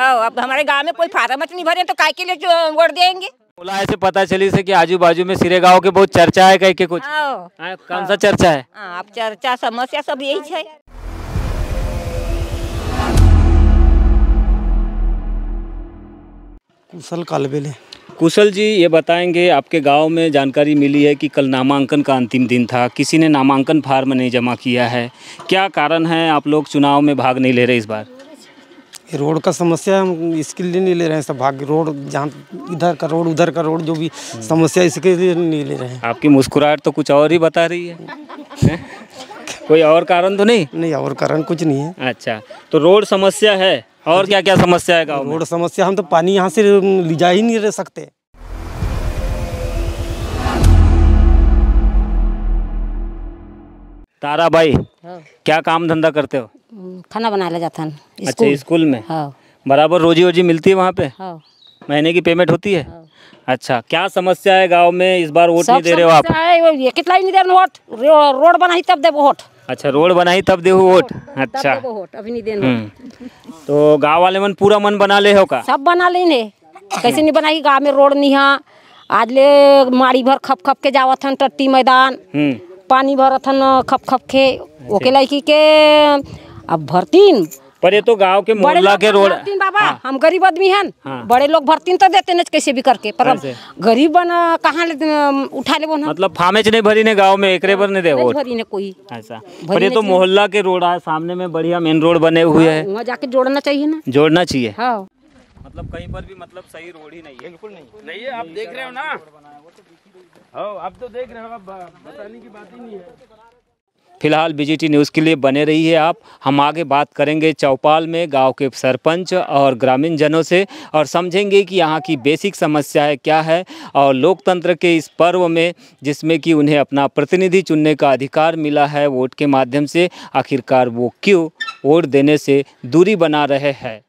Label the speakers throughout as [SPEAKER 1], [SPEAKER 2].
[SPEAKER 1] हाँ, अब हमारे गांव में कोई फार्म नहीं भरे तो काय के लिए वोट देंगे।
[SPEAKER 2] बोला ऐसे पता चली से कि आजू बाजू में सिरे गाँव के बहुत चर्चा है कहीं के कुछ।
[SPEAKER 1] हाँ,
[SPEAKER 2] कौन सा चर्चा है?
[SPEAKER 1] हाँ, अब चर्चा समस्या सब यही है।
[SPEAKER 3] कुशल कालबेले।
[SPEAKER 2] कुशल जी, ये बताएंगे आपके गांव में जानकारी मिली है कि कल नामांकन का अंतिम दिन था, किसी ने नामांकन फार्म नहीं जमा किया है, क्या कारण है आप लोग चुनाव में भाग नहीं ले रहे इस बार?
[SPEAKER 3] रोड का समस्या हम इसके लिए नहीं ले रहे हैं, सब भाग रोड जहाँ इधर का रोड उधर का रोड जो भी समस्या इसके लिए नहीं ले रहे हैं।
[SPEAKER 2] आपकी मुस्कुराहट तो कुछ और ही बता रही है। कोई और कारण तो नहीं?
[SPEAKER 3] नहीं, और कारण कुछ नहीं है।
[SPEAKER 2] अच्छा, तो रोड समस्या है और क्या क्या समस्या है गाँव में?
[SPEAKER 3] रोड समस्या, हम तो पानी यहाँ से ले जा ही नहीं रह सकते।
[SPEAKER 2] तारा भाई, क्या काम धंधा करते हो?
[SPEAKER 4] खाना बना ले जाता है।
[SPEAKER 2] अच्छा, स्कूल में।
[SPEAKER 4] हाँ।
[SPEAKER 2] बराबर रोजी रोजी मिलती है वहाँ पे?
[SPEAKER 4] हाँ।
[SPEAKER 2] महीने की पेमेंट होती है?
[SPEAKER 4] हाँ।
[SPEAKER 2] अच्छा, क्या समस्या है गांव में? इस बार वोट नहीं दे रहे हो आप?
[SPEAKER 4] ये कितना ही नहीं दे वोट, रोड बनाई तब दे वोट।
[SPEAKER 2] अच्छा, रोड बनाई तब दे वोट। अच्छा,
[SPEAKER 4] वोट अभी नहीं देना।
[SPEAKER 2] तो गांव वाले मन पूरा मन बना ले हो का?
[SPEAKER 4] सब बना लेने, कैसे नहीं बनाई? गाँव में रोड नहीं है, आज ले माड़ी भर खप खप के जावत हन टट्टी मैदान, पानी भरत हन खप खप के, ओके लड़की के अब भरतीन।
[SPEAKER 2] पर ये तो गांव के मोहल्ला के रोड
[SPEAKER 4] बाबा। हाँ। हम गरीब आदमी हैं। हाँ। बड़े लोग भरतीन तो देते न कैसे भी करके, पर अब गरीब कहाँ उठा ले?
[SPEAKER 2] मतलब फामेज नहीं भरी ने गांव में एकरे पर नहीं दे वोट
[SPEAKER 4] भरी ने कोई।
[SPEAKER 2] ऐसा, पर ये तो मोहल्ला के रोड है, सामने में बढ़िया मेन रोड बने हुए हैं,
[SPEAKER 4] वहाँ जाके जोड़ना चाहिए ना।
[SPEAKER 2] जोड़ना चाहिए।
[SPEAKER 4] हाँ।
[SPEAKER 2] मतलब कहीं पर भी मतलब सही रोड ही नहीं है।
[SPEAKER 5] बिल्कुल नहीं है। आप देख रहे हो ना, आप तो देख रहे हो, अब बताने की बात ही नहीं है।
[SPEAKER 2] फिलहाल बीजीटी न्यूज़ के लिए बने रहिए आप। हम आगे बात करेंगे चौपाल में गांव के सरपंच और ग्रामीण जनों से और समझेंगे कि यहाँ की बेसिक समस्याएं क्या है और लोकतंत्र के इस पर्व में जिसमें कि उन्हें अपना प्रतिनिधि चुनने का अधिकार मिला है वोट के माध्यम से, आखिरकार वो क्यों वोट देने से दूरी बना रहे हैं।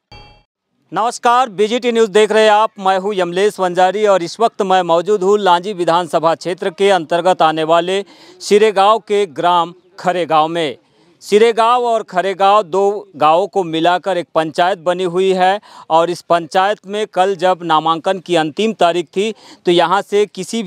[SPEAKER 2] नमस्कार, बीजीटी न्यूज़ देख रहे हैं आप। मैं हूं यमलेश वंजारी और इस वक्त मैं मौजूद हूं लांजी विधानसभा क्षेत्र के अंतर्गत आने वाले सिरेगांव के ग्राम खरेगांव में। सिरेगांव और खरेगांव दो गांवों को मिलाकर एक पंचायत बनी हुई है और इस पंचायत में कल जब नामांकन की अंतिम तारीख थी तो यहाँ से किसी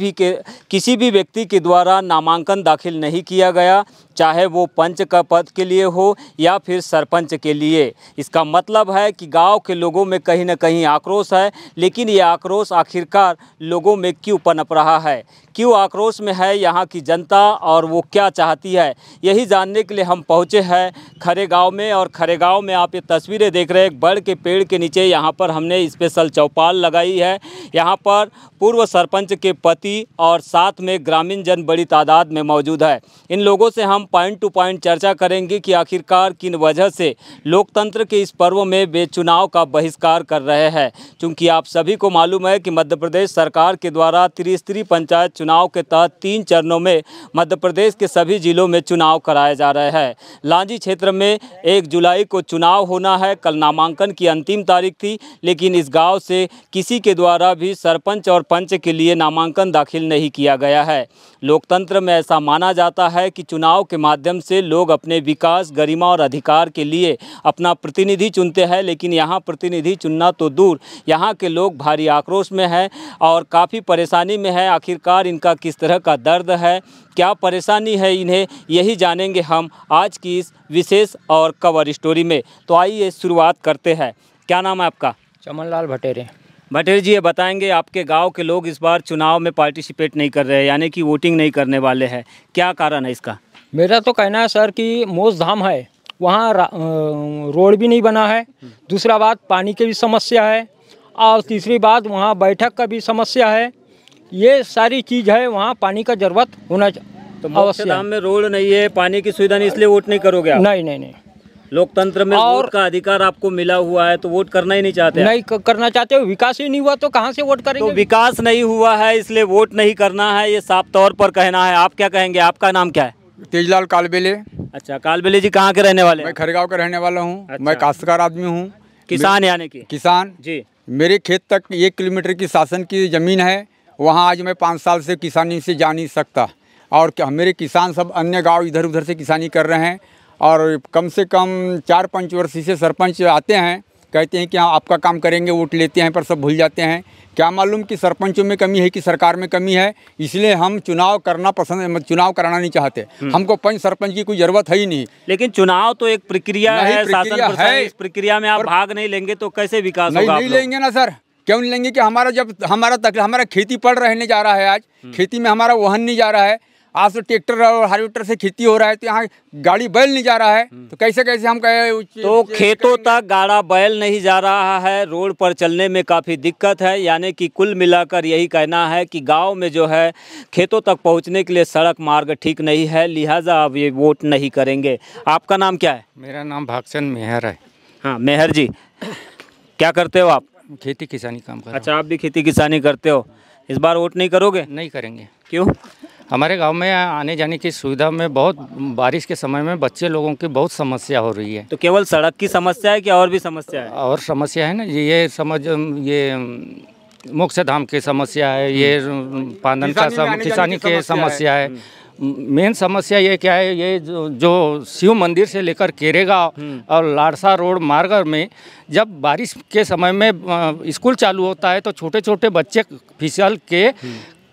[SPEAKER 2] भी व्यक्ति के द्वारा नामांकन दाखिल नहीं किया गया, चाहे वो पंच का पद के लिए हो या फिर सरपंच के लिए। इसका मतलब है कि गांव के लोगों में कहीं ना कहीं आक्रोश है, लेकिन ये आक्रोश आखिरकार लोगों में क्यों पनप रहा है, क्यों आक्रोश में है यहाँ की जनता और वो क्या चाहती है, यही जानने के लिए हम पहुँचे हैं खरेगांव में। और खरेगांव में आप ये तस्वीरें देख रहे हैं, एक बड़ के पेड़ के नीचे यहाँ पर हमने स्पेशल चौपाल लगाई है। यहाँ पर पूर्व सरपंच के पति और साथ में ग्रामीण जन बड़ी तादाद में मौजूद है। इन लोगों से हम पॉइंट टू पॉइंट चर्चा करेंगे कि आखिरकार किन वजह से लोकतंत्र के इस पर्व में वे चुनाव का बहिष्कार कर रहे हैं। क्योंकि आप सभी को मालूम है कि मध्य प्रदेश सरकार के द्वारा त्रिस्तरीय पंचायत चुनाव के तहत 3 चरणों में मध्य प्रदेश के सभी जिलों में चुनाव कराए जा रहे हैं। लांजी क्षेत्र में 1 जुलाई को चुनाव होना है, कल नामांकन की अंतिम तारीख थी, लेकिन इस गाँव से किसी के द्वारा भी सरपंच और पंच के लिए नामांकन दाखिल नहीं किया गया है। लोकतंत्र में ऐसा माना जाता है कि चुनाव के माध्यम से लोग अपने विकास, गरिमा और अधिकार के लिए अपना प्रतिनिधि चुनते हैं, लेकिन यहाँ प्रतिनिधि चुनना तो दूर, यहाँ के लोग भारी आक्रोश में हैं और काफ़ी परेशानी में है। आखिरकार इनका किस तरह का दर्द है, क्या परेशानी है इन्हें, यही जानेंगे हम आज की इस विशेष और कवर स्टोरी में। तो आइए शुरुआत करते हैं। क्या नाम है आपका?
[SPEAKER 6] चमनलाल भटेरे।
[SPEAKER 2] भटेर जी, ये बताएंगे आपके गांव के लोग इस बार चुनाव में पार्टिसिपेट नहीं कर रहे हैं, यानी कि वोटिंग नहीं करने वाले हैं, क्या कारण है इसका?
[SPEAKER 6] मेरा तो कहना है सर कि मोज धाम है, वहाँ रोड भी नहीं बना है, दूसरा बात पानी की भी समस्या है और तीसरी बात वहाँ बैठक का भी समस्या है। ये सारी चीज़ है, वहाँ पानी का ज़रूरत होना
[SPEAKER 2] तो मोक्ष धाम में रोड नहीं है, पानी की सुविधा नहीं, इसलिए वोट नहीं करोगे आप?
[SPEAKER 6] नहीं।
[SPEAKER 2] लोकतंत्र में वोट का अधिकार आपको मिला हुआ है तो वोट करना ही नहीं चाहते?
[SPEAKER 6] नहीं करना चाहते, विकास ही नहीं हुआ तो कहाँ से वोट करेंगे?
[SPEAKER 2] तो विकास नहीं हुआ है इसलिए वोट नहीं करना है, ये साफ तौर पर कहना है। आप क्या कहेंगे? आपका नाम क्या है?
[SPEAKER 7] तेजलाल कालबेले।
[SPEAKER 2] अच्छा, कालबेले जी कहाँ के रहने वाले हैं?
[SPEAKER 7] मैं खरेगांव का रहने वाला हूँ।
[SPEAKER 2] अच्छा।
[SPEAKER 7] मैं काश्तकार आदमी हूँ।
[SPEAKER 2] किसान यानी कि?
[SPEAKER 7] किसान
[SPEAKER 2] जी।
[SPEAKER 7] मेरे खेत तक 1 किलोमीटर की शासन की ज़मीन है, वहाँ आज मैं 5 साल से किसानी से जा नहीं सकता और मेरे किसान सब अन्य गाँव इधर उधर से किसानी कर रहे हैं और कम से कम 4-5 वर्ष से सरपंच आते हैं कहते हैं कि हाँ आपका काम करेंगे, वोट लेते हैं पर सब भूल जाते हैं। क्या मालूम कि सरपंचों में कमी है कि सरकार में कमी है, इसलिए हम चुनाव कराना नहीं चाहते। हमको पंच सरपंच की कोई ज़रूरत है ही नहीं।
[SPEAKER 2] लेकिन चुनाव तो एक प्रक्रिया है, शासन
[SPEAKER 7] प्रक्रिया
[SPEAKER 2] प्रशासन,
[SPEAKER 7] है।
[SPEAKER 2] इस प्रक्रिया में आप भाग नहीं लेंगे तो कैसे विकास होगा?
[SPEAKER 7] नहीं लेंगे ना सर, क्यों नहीं लेंगे कि हमारा खेती पड़ रहने जा रहा है। आज खेती में हमारा वाहन नहीं जा रहा है। आज तो ट्रैक्टर और हार्वेस्टर से खेती हो रहा है, तो यहाँ गाड़ी बैल नहीं जा रहा है, तो कैसे हम कहे।
[SPEAKER 2] तो खेतों तक गाड़ा बैल नहीं जा रहा है, रोड पर चलने में काफ़ी दिक्कत है। यानी कि कुल मिलाकर यही कहना है कि गांव में जो है खेतों तक पहुंचने के लिए सड़क मार्ग ठीक नहीं है, लिहाजा आप ये वोट नहीं करेंगे। आपका नाम क्या है?
[SPEAKER 8] मेरा नाम भागचंद मेहर है।
[SPEAKER 2] हाँ मेहर जी, क्या करते हो आप?
[SPEAKER 8] खेती किसानी काम कर रहा हूं।
[SPEAKER 2] अच्छा, आप भी खेती किसानी करते हो। इस बार वोट नहीं करोगे?
[SPEAKER 8] नहीं करेंगे।
[SPEAKER 2] क्यों?
[SPEAKER 8] हमारे गांव में आने जाने की सुविधा में बहुत, बारिश के समय में बच्चे लोगों की बहुत समस्या हो रही है।
[SPEAKER 2] तो केवल सड़क की समस्या है कि और भी समस्या है?
[SPEAKER 8] और समस्या है ना, ये मोक्ष धाम की समस्या है, ये पालन का किसानी की समस्या है। मेन समस्या ये क्या है, ये जो शिव मंदिर से लेकर केरेगांव और लाड़सा रोड मार्ग में जब बारिश के समय में स्कूल चालू होता है तो छोटे छोटे बच्चे फिसल के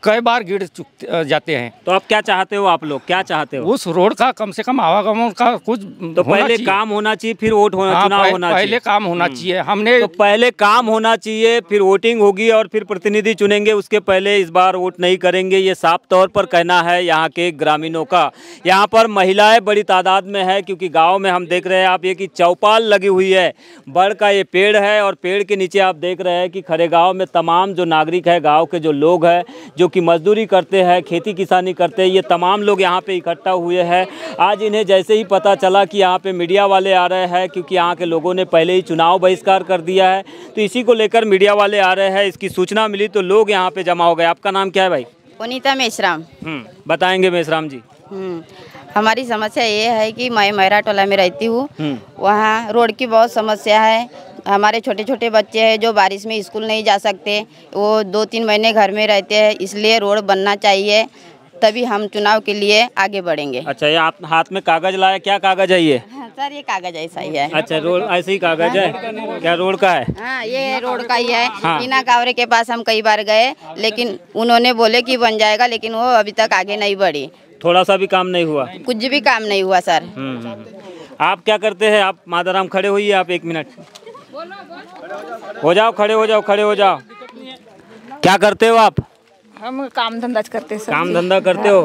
[SPEAKER 8] कई बार गिर जाते हैं।
[SPEAKER 2] तो आप क्या चाहते हो? आप लोग क्या चाहते हो?
[SPEAKER 8] उस रोड का कम से कम आवागमन का कुछ
[SPEAKER 2] तो पहले काम होना चाहिए, फिर वोट होना, चुनाव होना चाहिए।
[SPEAKER 8] पहले काम होना चाहिए। हमने
[SPEAKER 2] तो पहले काम होना चाहिए, फिर वोटिंग होगी और फिर प्रतिनिधि चुनेंगे, उसके पहले इस बार वोट नहीं करेंगे। ये साफ तौर पर कहना है यहाँ के ग्रामीणों का। यहाँ पर महिलाएं बड़ी तादाद में है, क्योंकि गाँव में हम देख रहे हैं आप ये कि चौपाल लगी हुई है, बड़ का ये पेड़ है और पेड़ के नीचे आप देख रहे हैं कि खरेगांव में तमाम जो नागरिक है, गाँव के जो लोग हैं जो कि मजदूरी करते हैं, खेती किसानी करते हैं, ये तमाम लोग यहाँ पे इकट्ठा हुए हैं। आज इन्हें जैसे ही पता चला कि यहाँ पे मीडिया वाले आ रहे हैं, क्योंकि यहाँ के लोगों ने पहले ही चुनाव बहिष्कार कर दिया है, तो इसी को लेकर मीडिया वाले आ रहे हैं। इसकी सूचना मिली तो लोग यहाँ पे जमा हो गए। आपका नाम क्या है भाई?
[SPEAKER 9] पुनीता मेश्राम।
[SPEAKER 2] बताएंगे मेश्राम जी।
[SPEAKER 9] हमारी समस्या ये है कि मैं मैरा टोला में रहती हूँ, वहाँ रोड की बहुत समस्या है। हमारे छोटे छोटे बच्चे हैं जो बारिश में स्कूल नहीं जा सकते, वो 2-3 महीने घर में रहते हैं, इसलिए रोड बनना चाहिए, तभी हम चुनाव के लिए आगे बढ़ेंगे।
[SPEAKER 2] अच्छा, ये आप हाथ में कागज लाए, क्या कागज है ये?
[SPEAKER 9] हाँ, सर ये कागज ऐसा ही है।
[SPEAKER 2] अच्छा, रोड ऐसे ही कागज है? क्या रोड का है?
[SPEAKER 9] हाँ, ये रोड का ही है।
[SPEAKER 2] हाँ।
[SPEAKER 9] टीना कावरे के पास हम कई बार गए, लेकिन उन्होंने बोले कि बन जाएगा, लेकिन वो अभी तक आगे नहीं बढ़ी।
[SPEAKER 2] थोड़ा सा भी काम नहीं हुआ?
[SPEAKER 9] कुछ भी काम नहीं हुआ सर।
[SPEAKER 2] आप क्या करते हैं? आप मादाराम खड़े होइए, आप 1 मिनट हो जाओ, खड़े हो जाओ, खड़े हो जाओ। क्या करते हो आप?
[SPEAKER 1] हम काम धंधा करते हैं।
[SPEAKER 2] काम धंधा करते हो?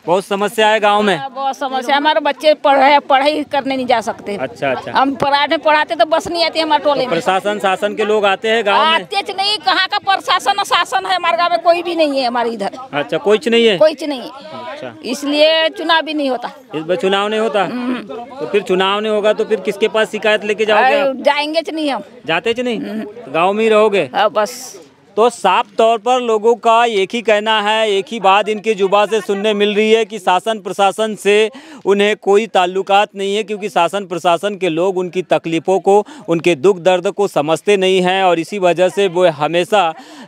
[SPEAKER 2] बहुत समस्या है गांव में।
[SPEAKER 1] बहुत समस्या, हमारे बच्चे पढ़ाई करने नहीं जा सकते।
[SPEAKER 2] अच्छा अच्छा।
[SPEAKER 1] हम पढ़ाते तो बस नहीं आती हमारे टोले में।
[SPEAKER 2] प्रशासन शासन के लोग आते हैं गांव में?
[SPEAKER 1] आते नहीं, कहाँ का प्रशासन शासन है हमारे गाँव में? कोई भी नहीं है हमारे इधर।
[SPEAKER 2] अच्छा, कुछ नहीं है?
[SPEAKER 1] कुछ नहीं है। अच्छा, इसलिए चुनाव भी नहीं होता।
[SPEAKER 2] इस बार चुनाव नहीं होता? तो फिर चुनाव नहीं होगा तो फिर किसके पास शिकायत लेके जाओगे आप?
[SPEAKER 1] जाएंगे नहीं, हम
[SPEAKER 2] जाते नहीं, गाँव में ही रहोगे?
[SPEAKER 1] बस।
[SPEAKER 2] तो साफ तौर पर लोगों का एक ही कहना है, एक ही बात इनकी जुबान से सुनने मिल रही है कि शासन प्रशासन से उन्हें कोई ताल्लुकात नहीं है, क्योंकि शासन प्रशासन के लोग उनकी तकलीफ़ों को, उनके दुख दर्द को समझते नहीं हैं और इसी वजह से वो हमेशा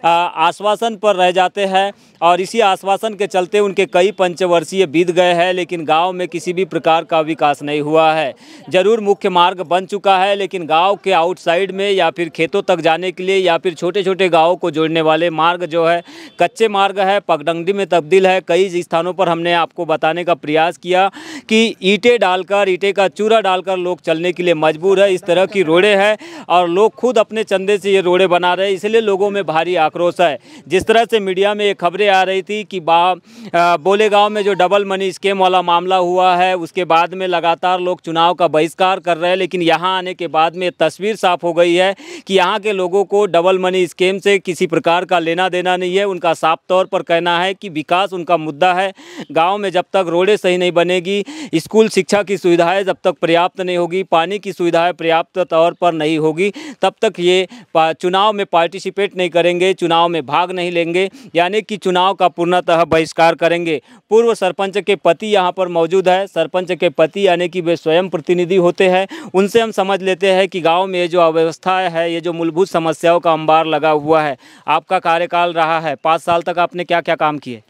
[SPEAKER 2] आश्वासन पर रह जाते हैं और इसी आश्वासन के चलते उनके कई पंचवर्षीय बीत गए हैं, लेकिन गांव में किसी भी प्रकार का विकास नहीं हुआ है। जरूर मुख्य मार्ग बन चुका है, लेकिन गांव के आउटसाइड में या फिर खेतों तक जाने के लिए या फिर छोटे छोटे गाँवों को जोड़ने वाले मार्ग जो है कच्चे मार्ग है, पगडंडी में तब्दील है। कई स्थानों पर हमने आपको बताने का प्रयास किया कि ईंटें डालकर, ईंटें का चूरा डालकर लोग चलने के लिए मजबूर है। इस तरह की रोडें हैं और लोग खुद अपने चंदे से ये रोडें बना रहे हैं, इसलिए लोगों में भारी आक्रोश है। जिस तरह से मीडिया में ये खबरें आ रही थी कि बोले गाँव में जो डबल मनी स्कीम वाला मामला हुआ है, उसके बाद में लगातार लोग चुनाव का बहिष्कार कर रहे हैं, लेकिन यहाँ आने के बाद में तस्वीर साफ हो गई है कि यहाँ के लोगों को डबल मनी स्कीम से किसी प्रकार का लेना देना नहीं है। उनका साफ तौर पर कहना है कि विकास उनका मुद्दा है। गांव में जब तक रोडें सही नहीं बनेगी, स्कूल शिक्षा की सुविधाएं जब तक पर्याप्त नहीं होगी, पानी की सुविधाएं पर्याप्त तौर पर नहीं होगी, तब तक ये चुनाव में पार्टिसिपेट नहीं करेंगे, चुनाव में भाग नहीं लेंगे, यानी कि चुनाव का पूर्णतः बहिष्कार करेंगे। पूर्व सरपंच के पति यहाँ पर मौजूद है। सरपंच के पति यानी कि वे स्वयं प्रतिनिधि होते हैं। उनसे हम समझ लेते हैं कि गाँव में ये जो अव्यवस्था है, ये जो मूलभूत समस्याओं का अंबार लगा हुआ है। आपका कार्यकाल रहा है 5 साल तक, आपने क्या क्या काम किए?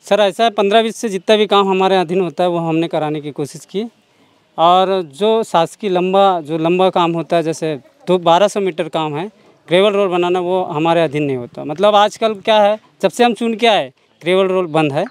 [SPEAKER 3] सर ऐसा है 15-20 से जितना भी काम हमारे अधीन होता है वो हमने कराने की कोशिश की, और जो शासकीय लंबा काम होता है, जैसे
[SPEAKER 10] तो 1200 मीटर काम है। ग्रेवल रोड बनाना वो हमारे अधीन नहीं होता। मतलब आजकल क्या है, जब से हम चुन के आए ग्रेवल रोड बंद है,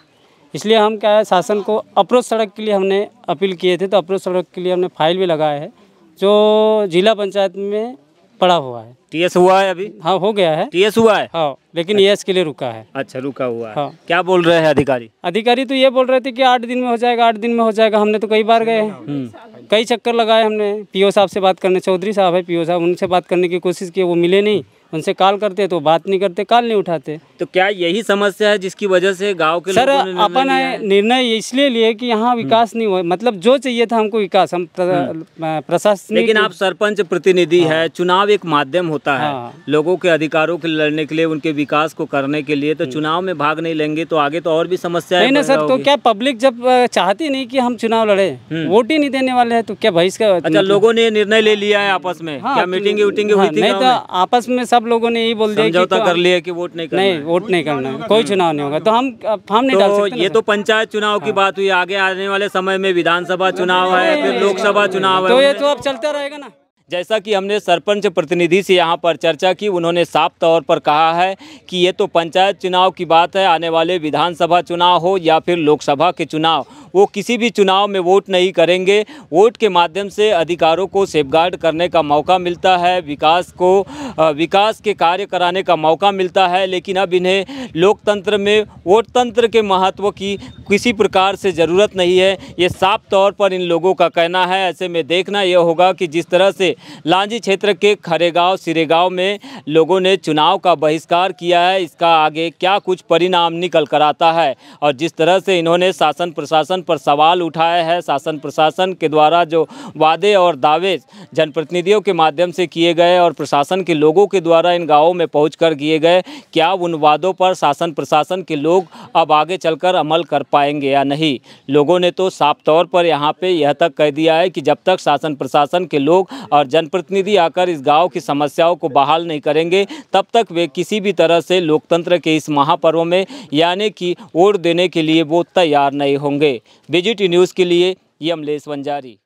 [SPEAKER 10] इसलिए हम क्या है शासन को अप्रोच सड़क के लिए हमने अपील किए थे। तो अप्रोच सड़क के लिए हमने फाइल भी लगाया है जो जिला पंचायत में पड़ा हुआ है।
[SPEAKER 2] टीएस हुआ है अभी?
[SPEAKER 10] हाँ, हो गया है।
[SPEAKER 2] टीएस हुआ है?
[SPEAKER 10] हाँ, लेकिन ES के लिए रुका है।
[SPEAKER 2] अच्छा, रुका हुआ है।
[SPEAKER 10] हाँ।
[SPEAKER 2] क्या बोल रहे हैं अधिकारी?
[SPEAKER 10] अधिकारी तो ये बोल रहे थे कि 8 दिन में हो जाएगा, 8 दिन में हो जाएगा। हमने तो कई बार गए हैं, कई चक्कर लगाए हमने। PO साहब से बात करने, चौधरी साहब है PO साहब, उनसे बात करने की कोशिश की, वो मिले नहीं। उनसे कॉल करते तो बात नहीं करते, कॉल नहीं उठाते।
[SPEAKER 2] तो क्या यही समस्या है जिसकी वजह से गांव के
[SPEAKER 10] सर
[SPEAKER 2] लोगों ने
[SPEAKER 10] अपन निर्णय इसलिए लिए कि यहाँ विकास नहीं हुआ। मतलब जो चाहिए था हमको विकास, हम प्रशासनिक।
[SPEAKER 2] लेकिन आप सरपंच प्रतिनिधि है, चुनाव एक माध्यम होता है लोगों के अधिकारों के लड़ने के लिए, उनके विकास को करने के लिए। तो चुनाव में भाग नहीं लेंगे तो आगे तो और भी समस्याएं
[SPEAKER 10] नहीं ना सर। तो क्या पब्लिक जब चाहती नहीं कि हम चुनाव लड़े, वोट ही नहीं देने वाले हैं, तो क्या भाई इसका?
[SPEAKER 2] अच्छा, लोगों ने निर्णय ले लिया है आपस में? क्या मीटिंग हुई थी?
[SPEAKER 10] नहीं, तो आपस में सब लोगों ने यही बोल दिया कि
[SPEAKER 2] समझौता कर लिया कि वोट नहीं करना।
[SPEAKER 10] नहीं, वोट नहीं करना, कोई चुनाव नहीं होगा। तो हम नहीं डाल सकते।
[SPEAKER 2] ये तो पंचायत चुनाव की बात हुई, आगे आने वाले समय में विधानसभा चुनाव है, फिर लोकसभा चुनाव है।
[SPEAKER 10] तो ये तो अब चलता रहेगा ना।
[SPEAKER 2] जैसा कि हमने सरपंच प्रतिनिधि से यहाँ पर चर्चा की, उन्होंने साफ तौर पर कहा है कि ये तो पंचायत चुनाव की बात है, आने वाले विधानसभा चुनाव हो या फिर लोकसभा के चुनाव, वो किसी भी चुनाव में वोट नहीं करेंगे। वोट के माध्यम से अधिकारों को सेफगार्ड करने का मौका मिलता है, विकास के कार्य कराने का मौका मिलता है। लेकिन अब इन्हें लोकतंत्र में वोट तंत्र के महत्व की किसी प्रकार से ज़रूरत नहीं है, ये साफ तौर पर इन लोगों का कहना है। ऐसे में देखना यह होगा कि जिस तरह से लांजी क्षेत्र के खरेगांव सिरेगांव में लोगों ने चुनाव का बहिष्कार किया है, इसका आगे क्या कुछ परिणाम निकल कर आता है। और जिस तरह से इन्होंने शासन प्रशासन पर सवाल उठाया है, शासन प्रशासन के द्वारा जो वादे और दावे जनप्रतिनिधियों के माध्यम से किए गए और प्रशासन के लोगों के द्वारा इन गाँवों में पहुँचकर किए गए, क्या उन वादों पर शासन प्रशासन के लोग अब आगे चलकर अमल कर पाएंगे या नहीं। लोगों ने तो साफ तौर पर यहाँ पे यह तक कह दिया है कि जब तक शासन प्रशासन के लोग और जनप्रतिनिधि आकर इस गांव की समस्याओं को बहाल नहीं करेंगे, तब तक वे किसी भी तरह से लोकतंत्र के इस महापर्व में यानी कि वोट देने के लिए वो तैयार नहीं होंगे। BGT न्यूज़ के लिए यमलेश वंजारी।